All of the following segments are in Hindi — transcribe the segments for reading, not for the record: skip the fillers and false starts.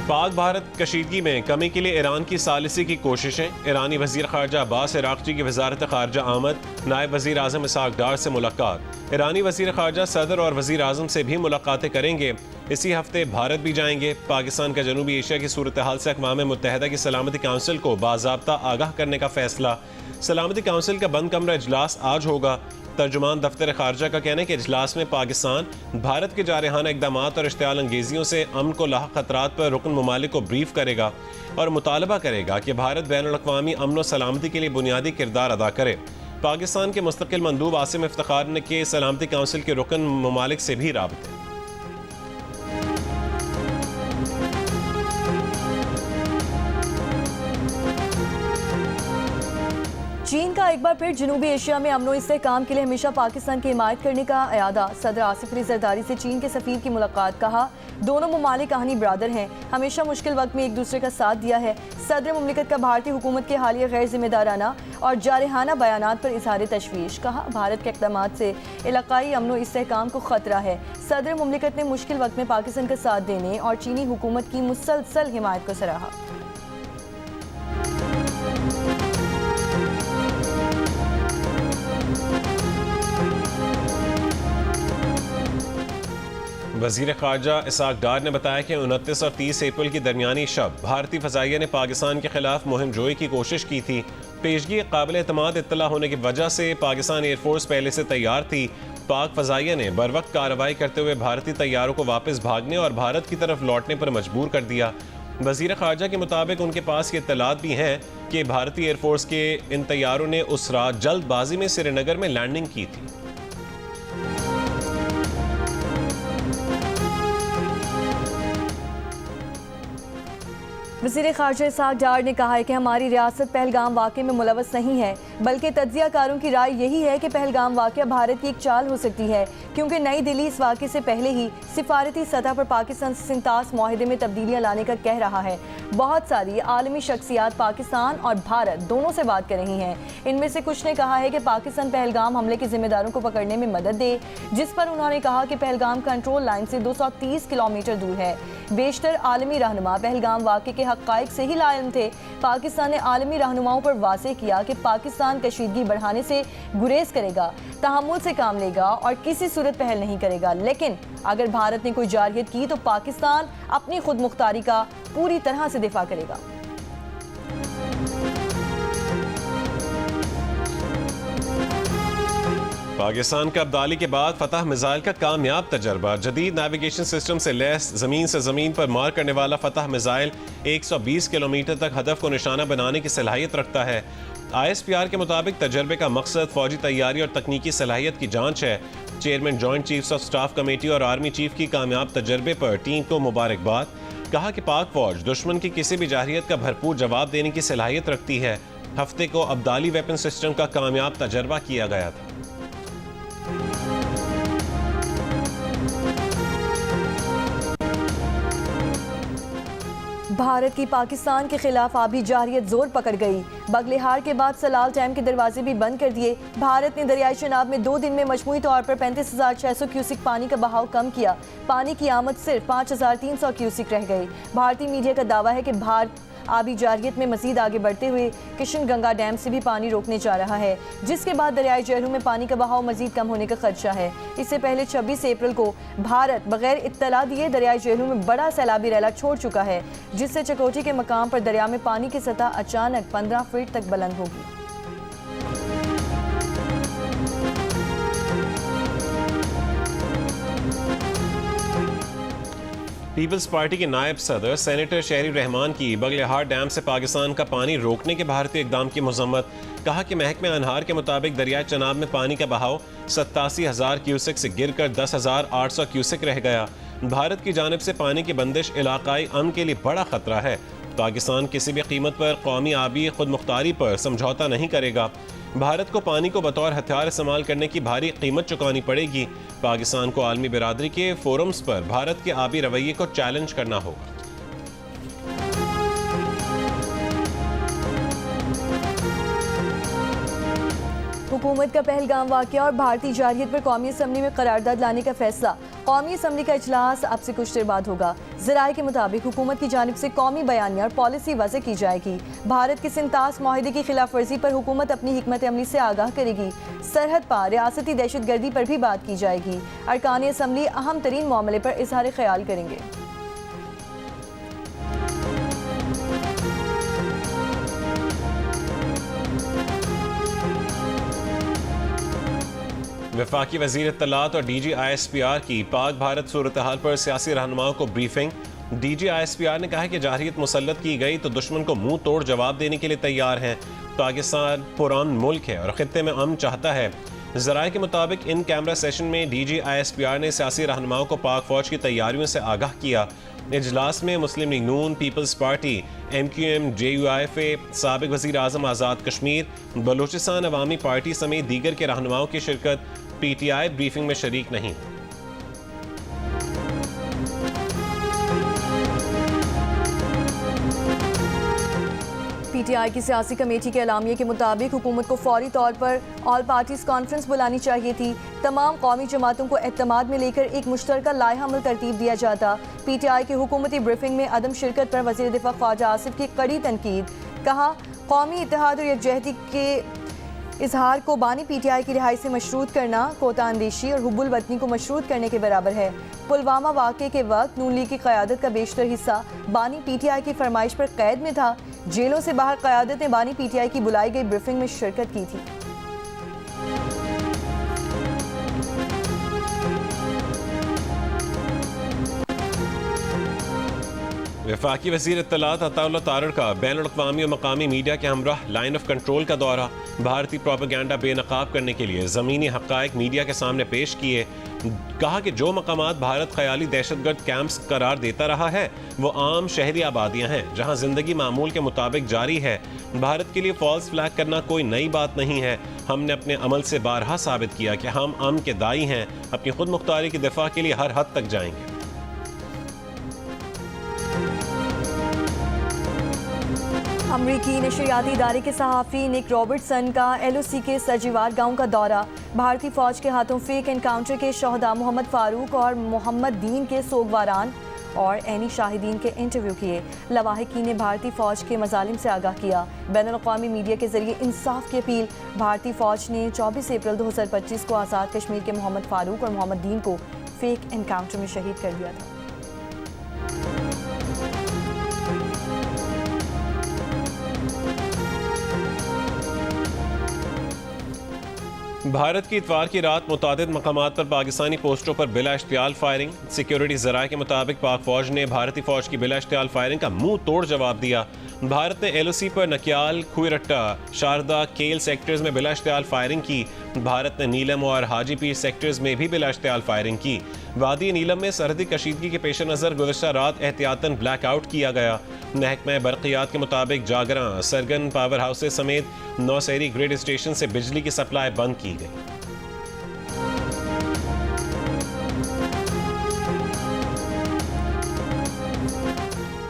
पाक भारत कशीदगी में कमी के लिए ईरान की सालिसी की कोशिशें। ईरानी वजीर खारजा अब्बास इराक़ची की वजारत खारजा आमद। नायब वजीर आज़म इसाक डार से मुलाकात। ईरानी वजीर खारजा सदर और वजीर आज़म से भी मुलाकातें करेंगे। इसी हफ्ते भारत भी जाएंगे। पाकिस्तान का जनूबी एशिया की सूरत हाल से अक़वाम मुत्तहिदा की सलामती काउंसिल को बाज़ाब्ता आगाह करने का फैसला। सलामती काउंसिल का बंद कमरा इजलास आज होगा। तर्जुमान दफ्तर खारजा का कहना है कि इजलास में पाकिस्तान भारत के जारहाना इकदाम और इश्तियाल अंगेजियों से अमन को लाहक खतरात पर रुकन ममालिक को ब्रीफ करेगा और मुतालबा करेगा कि भारत बैनुल अक़वामी अमन व सलामती के लिए बुनियादी किरदार अदा करे। पाकिस्तान के मुस्तकिल मंदूब आसिम इफ्तिखार ने के सलामती काउंसिल के रुकन ममालिक से भी राबते। चीन का एक बार फिर जनूबी एशिया में अमन व इस्तेहकाम के लिए हमेशा पाकिस्तान की हिमायत करने का इरादा। सदर आसिफ अली जरदारी से चीन के सफीर की मुलाकात। कहा, दोनों ममालिक कहानी बरादर हैं, हमेशा मुश्किल वक्त में एक दूसरे का साथ दिया है। सदर मुमलिकत का भारतीय हुकूमत के हालिया गैर जिम्मेदाराना और जारहाना बयानात पर इजहार तशवीश। कहा, भारत के इक़दाम से इलाकाई अमन व इस्तेहकाम को खतरा है। सदर मुमलिकत ने मुश्किल वक्त में पाकिस्तान का साथ देने और चीनी हुकूमत की मुसलसल हिमायत को सराहा। वज़ीर ख़ारजा इसाक डार ने बताया कि 29 और 30 अप्रैल की दरमियानी शब भारतीय फ़ज़ाइया ने पाकिस्तान के खिलाफ मुहिम जोई की कोशिश की थी। पेशगी काबिल एतमाद इत्तला होने की वजह से पाकिस्तान एयरफोर्स पहले से तैयार थी। पाक फ़ज़ाइया ने बर वक्त कार्रवाई करते हुए भारतीय तैयारों को वापस भागने और भारत की तरफ लौटने पर मजबूर कर दिया। वज़ीर ख़ारजा के मुताबिक उनके पास ये इत्तलात भी हैं कि भारतीय एयरफोर्स के इन तैयारों ने उस रात जल्दबाजी में श्रीनगर में लैंडिंग की थी। वज़ीर ख़ारजा इसाक डार ने कहा है कि हमारी रियासत पहलगाम वाक़े में मुलव्वस नहीं है, बल्कि तज्ज़ियाकारों की राय यही है कि पहलगाम वाक़या भारत की एक चाल हो सकती है, क्योंकि नई दिल्ली इस वाक़े से पहले ही सिफारती सतह पर पाकिस्तान से सिंतास माहिदे में तब्दीलियाँ लाने का कह रहा है। बहुत सारी आलमी शख्सियात पाकिस्तान और भारत दोनों से बात कर रही हैं। इनमें से कुछ ने कहा है कि पाकिस्तान पहलगाम हमले के जिम्मेदारों को पकड़ने में मदद दे, जिस पर उन्होंने कहा कि पहलगाम कंट्रोल लाइन से 230 किलोमीटर दूर है। बेशतर आलमी रहनुमा पहलगाम वाक़े के हक़ाइक़ से ही लाइम थे। पाकिस्तान ने आलमी रहनुमाओं पर वाज़ेह किया कि पाकिस्तान कशीदगी बढ़ाने से गुरेज करेगा, तहम्मुल से काम लेगा और किसी सूरत पहल नहीं करेगा। लेकिन अगर भारत ने कोई जारहियत की तो पाकिस्तान अपनी खुद मुख्तारी का पूरी तरह से दिफा करेगा। पाकिस्तान का अब्दाली के बाद फतह मिसाइल का कामयाब तजर्बा। जदीद नेविगेशन सिस्टम से लैस ज़मीन से ज़मीन पर मार करने वाला फतह मिसाइल 120 किलोमीटर तक हदफ को निशाना बनाने की सलाहियत रखता है। ISPR के मुताबिक तजर्बे का मकसद फौजी तैयारी और तकनीकी सलाहियत की जांच है। Chairman joint chiefs of staff committee और आर्मी चीफ की कामयाब तजर्बे पर टीम को मुबारकबाद। कहा कि पाक फौज दुश्मन की किसी भी जारहियत का भरपूर जवाब देने की सलाहियत रखती है। हफ्ते को अब्दाली वेपन सिस्टम का कामयाब तजर्बा किया गया था। भारत की पाकिस्तान के खिलाफ आबी जारहियत जोर पकड़ गई। बगलिहार के बाद सलाल डैम के दरवाजे भी बंद कर दिए। भारत ने दरियाई चनाब में 2 दिन में मजमूई तौर पर 35,600 क्यूसिक पानी का बहाव कम किया। पानी की आमद सिर्फ 5,300 क्यूसिक रह गई। भारतीय मीडिया का दावा है कि भारत आबी जारहियत में मजीद आगे बढ़ते हुए किशन गंगा डैम से भी पानी रोकने जा रहा है, जिसके बाद दरियाई जहरों में पानी का बहाव मजीद कम होने का खदशा है। इससे पहले 26 अप्रैल को भारत बगैर इत्तला दिए दरियाई जहरों में बड़ा सैलाबी रैला छोड़ चुका है, जिससे चकोटी के मकाम पर दरिया में पानी की सतह अचानक 15 फीट तक बुलंद होगी। पीपल्स पार्टी के नायब सदर सेनेटर शहरी रहमान की बगलिहार डैम से पाकिस्तान का पानी रोकने के भारतीय इकदाम की मजम्मत। कहा कि महकमे अनहार के मुताबिक दरियाई चनाब में पानी का बहाव 87,000 क्यूसिक से गिरकर 10,800 क्यूसिक रह गया। भारत की जानिब से पानी की बंदिश इलाकाई अमन के लिए बड़ा खतरा है। पाकिस्तान किसी भी कीमत पर कौमी आबी खुद मुख्तारी पर समझौता नहीं करेगा। भारत को पानी को बतौर हथियार इस्तेमाल करने की भारी कीमत चुकानी पड़ेगी। पाकिस्तान को आलमी बिरादरी के फोरम्स पर भारत के आबी रवैये को चैलेंज करना होगा। हुकूमत का पहलगाम वाक़या और भारतीय जारहियत पर कौमी असम्बली में करारदाद लाने का फैसला। कौमी असम्बली का इजलास अब से कुछ देर बाद होगा। ज़राए के मुताबिक हुकूमत की जानिब से कौमी बयानिया और पॉलिसी वज़े की जाएगी। भारत के सिंतास माहिदे की खिलाफ वर्जी पर हुकूमत अपनी हिकमत अमली से आगाह करेगी। सरहद पार रियासती दहशत गर्दी पर भी बात की जाएगी। अरकान असम्बली अहम तरीन मामले पर इजहार ख्याल करेंगे। वफाकी वज़ीर इत्तलात और DG-ISPR की पाक भारत सूरत हाल पर सियासी रहनुमाओं को ब्रीफिंग। DG-ISPR ने कहा है कि जारहियत मुसल्लत की गई तो दुश्मन को मुंह तोड़ जवाब देने के लिए तैयार हैं। पाकिस्तान पुरान मुल्क है और खित्ते में अमन चाहता है। ज़राए के मुताबिक इन कैमरा सेशन में DG-ISPR ने सियासी रहनुमाओं को पाक फौज की तैयारियों से आगाह किया। इजलास में मुस्लिम लीग नून, पीपल्स पार्टी, MQM, JUIFA, साबिक वज़ीर आज़म आज़ाद कश्मीर, बलूचिस्तान अवामी पार्टी समेत दीगर के रहनुमाओं की शिरकत। PTI ब्रीफिंग में शरीक नहीं। PTI की सियासी कमेटी के एलामिये के मुताबिक हुकूमत को फौरी तौर पर ऑल पार्टीज कॉन्फ्रेंस बुलानी चाहिए थी। तमाम कौमी जमातों को एतमाद में लेकर एक मुश्तरका लाइहा अमल तरतीब दिया जाता। PTI की हुकूमती ब्रीफिंग में अदम शिरकत पर वज़ीर दिफा ख्वाजा आसिफ की कड़ी तनकीद। कहा, कौमी इत्तेहाद और यकजहती के इजहार को बानी PTI की रिहाई से मशरूत करना कोता अंदेशी और हुब्बुल वतनी को मशरूत करने के बराबर है। पुलवामा वाक़े के वक्त नून लीग की क़यादत का बेशतर हिस्सा बानी PTI की फरमाइश पर कैद में था। जेलों से बाहर क़यादत ने बानी PTI की बुलाई गई ब्रीफिंग में शिरकत की थी। वफाकी वज़ीर इत्तलात अताउल्लाह तारड़ का बैनुल-अक़वामी और मकामी मीडिया के हमरा लाइन ऑफ कंट्रोल का दौरा। भारतीय प्रोपेगेंडा बेनकाब करने के लिए ज़मीनी हक़ाइक़ मीडिया के सामने पेश किए। कहा कि जो मकामात भारत ख़याली दहशतगर्द कैंप्स करार देता रहा है वो आम शहरी आबादियाँ हैं जहाँ ज़िंदगी मामूल के मुताबिक जारी है। भारत के लिए फॉल्स फ्लैग करना कोई नई बात नहीं है। हमने अपने अमल से बारहा साबित किया कि हम अमन के दाई हैं। अपनी खुद मुख्तारी की दिफा के लिए हर हद तक जाएंगे। अमरीकी नशरियाती इदारे के सहाफ़ी निक रॉबर्टसन का LOC के सजीवार गांव का दौरा। भारतीय फ़ौज के हाथों फेक एनकाउंटर के शहदा मोहम्मद फ़ारूक और मोहम्मद दीन के सोगवारान और ऐनी शाहिदीन के इंटरव्यू किए। लवाहिकीन ने भारतीय फ़ौज के मजालिम से आगाह किया। बैनुल-अक़वामी मीडिया के जरिए इंसाफ की अपील। भारतीय फ़ौज ने 24 अप्रैल 2025 को आज़ाद कश्मीर के मोहम्मद फ़ारूक और मोहम्मद दीन को फेक एनकाउंटर में शहीद कर दिया था। भारत की इतवार की रात मुतादिद मकामात पर पाकिस्तानी पोस्टों पर बिला इश्तियाल फायरिंग। सिक्योरिटी ज़राए के मुताबिक पाक फौज ने भारतीय फौज की बिला इश्तियाल फायरिंग का मुंह तोड़ जवाब दिया। भारत ने LOC पर नकियाल, खुईरट्टा, शारदा, केल सेक्टर्स में बिला इश्तियाल फायरिंग की। भारत ने नीलम और हाजीपीर सेक्टर्स में भी बिला इश्तियाल फायरिंग की। वादी नीलम में सरहदी कशीदगी के पेश नज़र गुज़श्ता रात एहतियातन ब्लैकआउट किया गया। महकमा बरक़ियात के मुताबिक जागरा, सरगन पावर हाउसेज समेत नौशहरी ग्रिड स्टेशन से बिजली की सप्लाई बंद की गई।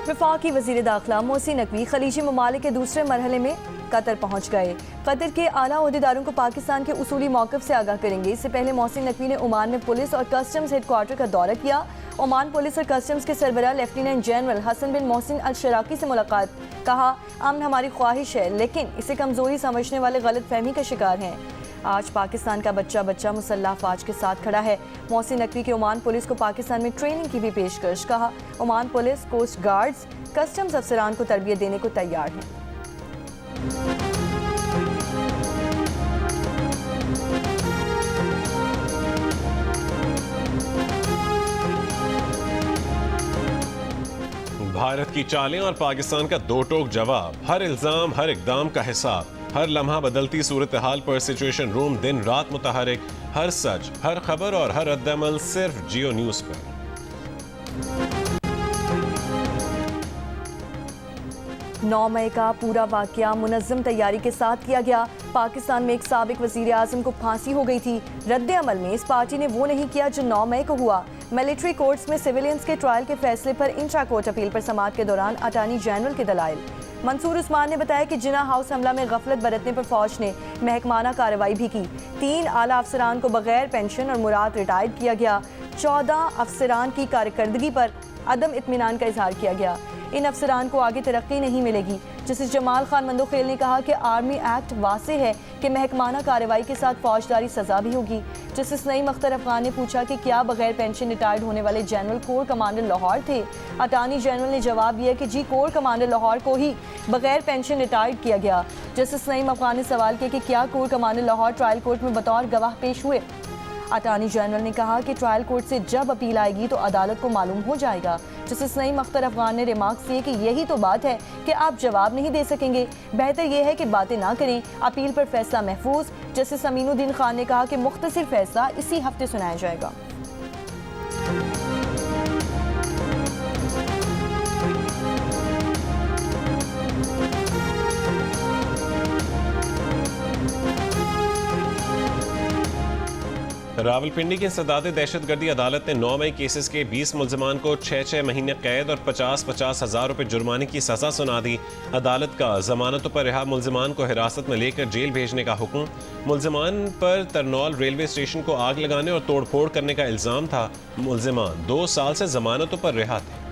वफाकी वज़ीर दाखिला मोहसिन नकवी खलीजी ममालिक के दूसरे मरहले में कतर पहुँच गए। कतर के आला ओहदेदारों को पाकिस्तान के उसूली मौक़िफ़ से आगाह करेंगे। इससे पहले मोहसिन नकवी ने ओमान में पुलिस और कस्टम्स हेडक्वार्टर का दौरा किया। ओमान पुलिस और कस्टम्स के सरबराह लेफ्टिनेंट जनरल हसन बिन मोहसिन अल शराकी से मुलाकात। कहा, अमन हमारी ख्वाहिश है लेकिन इसे कमज़ोरी समझने वाले गलत फहमी का शिकार हैं। आज पाकिस्तान का बच्चा बच्चा मुसल्लह अफवाज के साथ खड़ा है। मोहसिन नकवी के ओमान पुलिस को पाकिस्तान में ट्रेनिंग की भी पेशकश। कहा, Oman police, coast guards, customs अफसरान को तरबियत देने को तैयार है। भारत की चालें और पाकिस्तान का दो टोक जवाब। हर इल्जाम, हर इकदाम का हिसाब। हर लम्हा बदलती सूरत हाल पर सिचुएशन रूम दिन रात मुतहरिक। हर सच, हर खबर और हर रद्द-ए-अमल सिर्फ जियो न्यूज़ पर। 9 मई का पूरा वाक़या मुनज़्ज़म तैयारी के साथ किया गया। पाकिस्तान में एक साबिक वज़ीर आज़म को फांसी हो गई थी। रद्द-ए-अमल में इस पार्टी ने वो नहीं किया जो 9 मई को हुआ। मिलिट्री कोर्ट्स में सिविलियंस के ट्रायल के फैसले पर इंट्रा कोर्ट अपील पर समाअत के दौरान अटॉर्नी जनरल के दलाइल। मंसूर उस्मान ने बताया कि जिना हाउस हमला में गफलत बरतने पर फौज ने महकमाना कार्रवाई भी की। 3 आला अफसरान को बगैर पेंशन और मुराद रिटायर्ड किया गया। 14 अफसरान की कारकर्दगी पर अदम इत्मीनान का इजहार किया गया। इन अफसरान को आगे तरक्की नहीं मिलेगी। जस्टिस जमाल खान मंदोखेल ने कहा कि आर्मी एक्ट वासे है कि महकमाना कार्रवाई के साथ फौजदारी सजा भी होगी। जस्टिस नईम अख्तर अफगान ने पूछा कि क्या बगैर पेंशन रिटायर्ड होने वाले जनरल कोर कमांडर लाहौर थे। अटॉर्नी जनरल ने जवाब दिया कि जी, कोर कमांडर लाहौर को ही बगैर पेंशन रिटायर्ड किया गया। जस्टिस नईम अफगान ने सवाल किया कि क्या core commander Lahore trial court में बतौर गवाह पेश हुए। अटॉर्नी जनरल ने कहा कि ट्रायल कोर्ट से जब अपील आएगी तो अदालत को मालूम हो जाएगा। जस्टिस नईम अख्तर अफगान ने रिमार्क्स दिए कि यही तो बात है कि आप जवाब नहीं दे सकेंगे, बेहतर यह है कि बातें ना करें, अपील पर फैसला महफूज। जस्टिस अमीनुद्दीन खान ने कहा कि मुख्तसर फैसला इसी हफ्ते सुनाया जाएगा। रावलपिंडी की इंसदाद दहशतगर्दी अदालत ने 9 मई केसेस के 20 मुल्जिमान को 6 महीने कैद और 50 हज़ार रुपये जुर्माने की सज़ा सुना दी। अदालत का जमानतों पर रिहा मुल्जिमान को हिरासत में लेकर जेल भेजने का हुक्म। मुल्जिमान पर तरनौल रेलवे स्टेशन को आग लगाने और तोड़फोड़ करने का इल्ज़ाम था। मुल्जिमान 2 साल से जमानतों पर रिहा थे।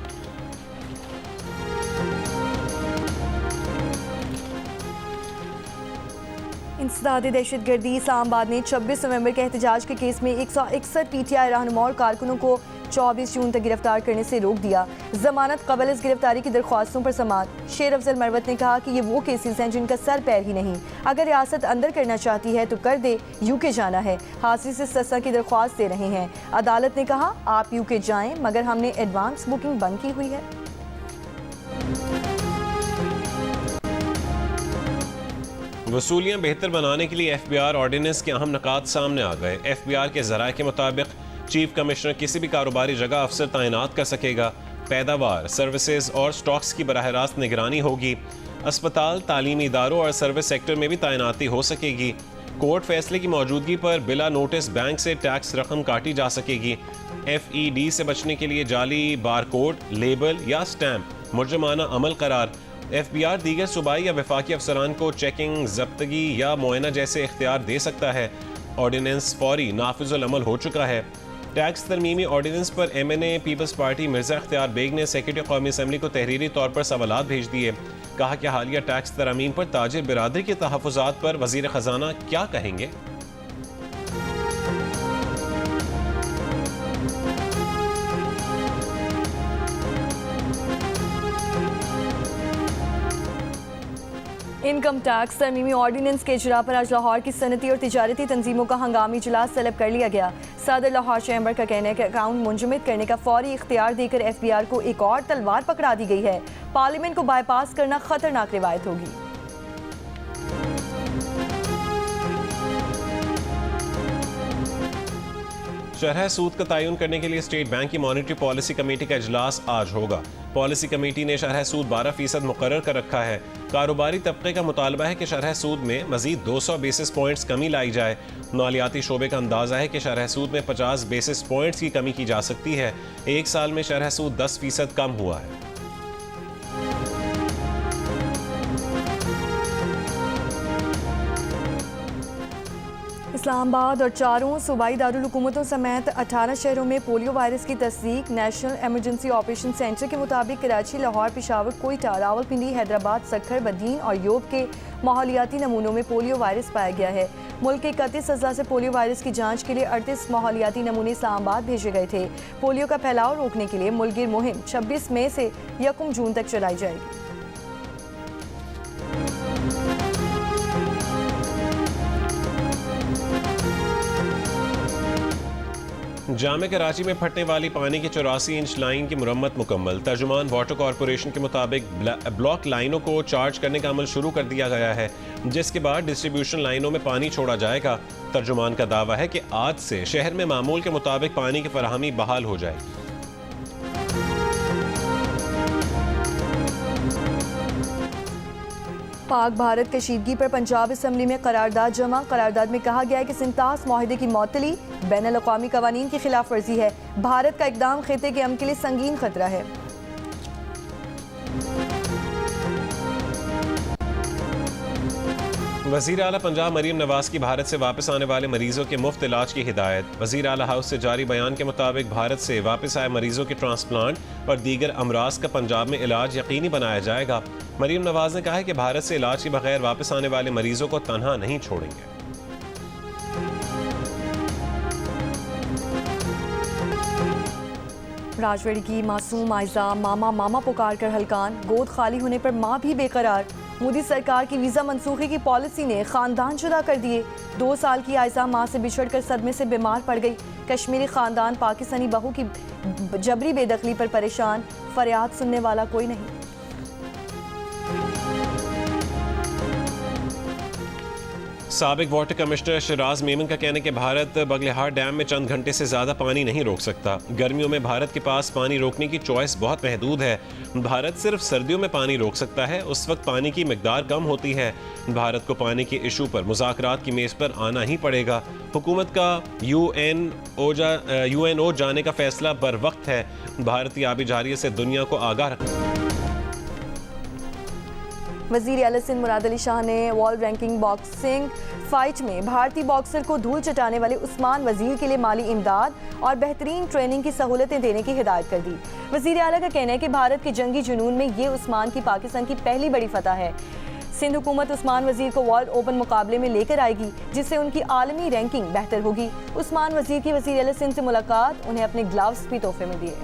इंसदाद दहशतगर्दी इस्लामाबाद ने 26 नवंबर के एहतजाज के केस में 161 PTI रहनुमा और कारकुनों को 24 जून तक गिरफ्तार करने से रोक दिया। जमानत कबल इस गिरफ्तारी की दरख्वास्तों पर समाअत। शेर अफजल मरवत ने कहा कि ये वो केसेस हैं जिनका सर पैर ही नहीं। अगर रियासत अंदर करना चाहती है तो कर दे, यूके जाना है। हासिल से सस्ता की दरख्वास्त दे रहे हैं। अदालत ने कहा आप यूके जाएं, मगर हमने एडवांस बुकिंग बंद की हुई है। वसूलियाँ बेहतर बनाने के लिए FBI ऑर्डिनेंस के अहम निकात सामने आ गए। FBI के ज़राए के मुताबिक चीफ कमिश्नर किसी भी कारोबारी जगह अफसर तैनात कर सकेगा। पैदावार, सर्विसेज और स्टॉक्स की बराह रास्त निगरानी होगी। अस्पताल, तालीमी इदारों और सर्विस सेक्टर में भी तैनाती हो सकेगी। कोर्ट फैसले की मौजूदगी पर बिला नोटिस बैंक से टैक्स रकम काटी जा सकेगी। FED से बचने के लिए जाली बारकोड, लेबल या स्टैम्प मुजरमाना अमल करार। FBI दीगर सूबाई या वफाकी अफसरान को चेकिंग, जब्तगी या मुआयना जैसे इख्तियार दे सकता है। ऑर्डिनेंस फौरी नाफिजुल अमल हो चुका है। टैक्स तरमीमी ऑर्डिनेंस पर MNA पीपल्स पार्टी मिर्जा इख्तियार बेग ने सेक्रेटरी कौमी असम्बली को तहरीरी तौर पर सवालात भेज दिए। कहा कि हालिया टैक्स तरमीम पर ताजिर बिरादरी के तहफ़्फ़ुज़ात पर वज़ीर ख़जाना क्या कहेंगे। इनकम टैक्स तरमीमी ऑर्डिनेंस के इजरा पर आज लाहौर की सनती और तिजारती तंजीमों का हंगामी इजलास तलब कर लिया गया। सदर लाहौर चैम्बर का कहना है कि अकाउंट मुंजमद करने का फौरी इख्तियार देकर FBR को एक और तलवार पकड़ा दी गई है। पार्लियामेंट को बाईपास करना खतरनाक रिवायत होगी। शरह सूद का तयन करने के लिए स्टेट बैंक की मॉनिटरी पॉलिसी कमेटी का इजलास आज होगा। पॉलिसी कमेटी ने शरह सूद 12% मुकर्रर कर रखा है। कारोबारी तबके का मुतालबा है कि शरह सूद में मजीद 200 बेसिस पॉइंट्स कमी लाई जाए। मालियाती शोबे का अंदाजा है कि शरह सूद में 50 बेसिस पॉइंट्स की कमी की जा सकती है। एक साल में शरह सूद 10% कम हुआ है। इस्लामाबाद और 4 सूबाई दारुल हुकूमतों समेत 18 शहरों में पोलियो वायरस की तस्दीक। नेशनल एमरजेंसी ऑपरेशन सेंटर के मुताबिक कराची, लाहौर, पेशावर, कोयटा, रावलपिंडी, हैदराबाद, सक्खर, बदीन और योब के माहौलियाती नमूनों में पोलियो वायरस पाया गया है। मुल्क के 31 अज़ला से पोलियो वायरस की जांच के लिए 38 माहौलियाती नमूने इस्लामाबाद भेजे गए थे। पोलियो का फैलाव रोकने के लिए मुल्कगिर मुहिम 26 मई से 1 जून तक चलाई जाएगी। जामे कराची में फटने वाली पानी की 84 इंच लाइन की मुरम्मत मुकम्मल। तर्जुमान वाटर कॉरपोरेशन के मुताबिक ब्लॉक लाइनों को चार्ज करने का अमल शुरू कर दिया गया है, जिसके बाद डिस्ट्रीब्यूशन लाइनों में पानी छोड़ा जाएगा। तर्जुमान का दावा है कि आज से शहर में मामूल के मुताबिक पानी की फराहमी बहाल हो जाएगी। पाक भारत कशीदगी पर पंजाब असम्बली में करारदाद जमा। करारदाद में कहा गया है कि सिंतास माहिदे की मअतली बैनुल अक़वामी कवानीन की खिलाफ वर्जी है। भारत का इक़दाम खिते के अमन के लिए संगीन खतरा है। वज़ीर आला पंजाब मरीम नवाज की भारत से वापस आने वाले मरीजों के मुफ्त इलाज की हिदायत। वज़ीर आला हाउस से जारी बयान के मुताबिक भारत से वापस आए मरीजों के ट्रांसप्लांट और दीगर अमराज का पंजाब में इलाज यकीनी बनाया जाएगा। मरीम नवाज ने कहा है कि भारत से इलाज के बगैर वापस आने वाले मरीजों को तनहा नहीं छोड़ेंगे। राजौरी की मासूम आयजा मामा मामा पुकार कर हलकान, गोद खाली होने पर माँ भी बेकरार। मोदी सरकार की वीज़ा मनसूखी की पॉलिसी ने खानदान जुदा कर दिए। 2 साल की आयजा माँ से बिछड़कर सदमे से बीमार पड़ गई। कश्मीरी खानदान पाकिस्तानी बहू की जबरी बेदखली पर परेशान, फरियाद सुनने वाला कोई नहीं। साबिक वाटर कमिश्नर शराज मेमन का कहना है कि भारत बगलिहार डैम में चंद घंटे से ज़्यादा पानी नहीं रोक सकता। गर्मियों में भारत के पास पानी रोकने की चॉइस बहुत महदूद है। भारत सिर्फ सर्दियों में पानी रोक सकता है, उस वक्त पानी की मिकदार कम होती है। भारत को पानी के इशू पर मुज़ाकरात की मेज़ पर आना ही पड़ेगा। हुकूमत का UNO जाने का फैसला बर वक्त है। भारतीय आबी जारिये से दुनिया को आगाह रखना। वज़ीर आला सिंध मुराद अली शाह ने वर्ल्ड रैंकिंग बॉक्सिंग फाइट में भारतीय बॉक्सर को धूल चटाने वाले उस्मान वजीर के लिए माली इमदाद और बेहतरीन ट्रेनिंग की सहूलतें देने की हिदायत कर दी। वज़ीर आला का कहना है कि भारत के जंगी जुनून में ये उस्मान की पाकिस्तान की पहली बड़ी फतह है। सिंध हुकूमत उस्मान वजीर को वर्ल्ड ओपन मुकाबले में लेकर आएगी, जिससे उनकी आलमी रैंकिंग बेहतर होगी। उस्मान वजीर की वज़ीर आला सिंध से मुलाकात, उन्हें अपने ग्लव्स भी तोहफे में दिए।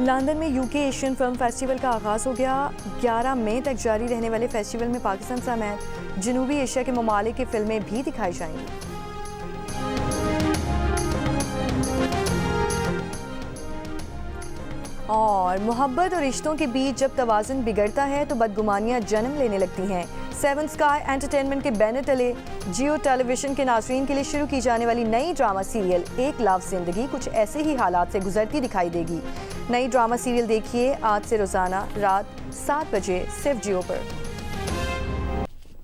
लंदन में यूके एशियन फिल्म फेस्टिवल का आगाज़ हो गया। 11 मई तक जारी रहने वाले फेस्टिवल में पाकिस्तान समेत जनूबी एशिया के ममालिक की फिल्में भी दिखाई जाएंगी। और मोहब्बत और रिश्तों के बीच जब तवाज़ुन बिगड़ता है तो बदगुमानियां जन्म लेने लगती हैं। 7 स्काई एंटरटेनमेंट के बैनर तले जियो टेलीविजन के नाज़रीन के लिए शुरू की जाने वाली नई ड्रामा सीरियल एक लव जिंदगी कुछ ऐसे ही हालात से गुजरती दिखाई देगी। नई ड्रामा सीरियल देखिए आज से रोज़ाना रात 7 बजे सिर्फ जियो पर।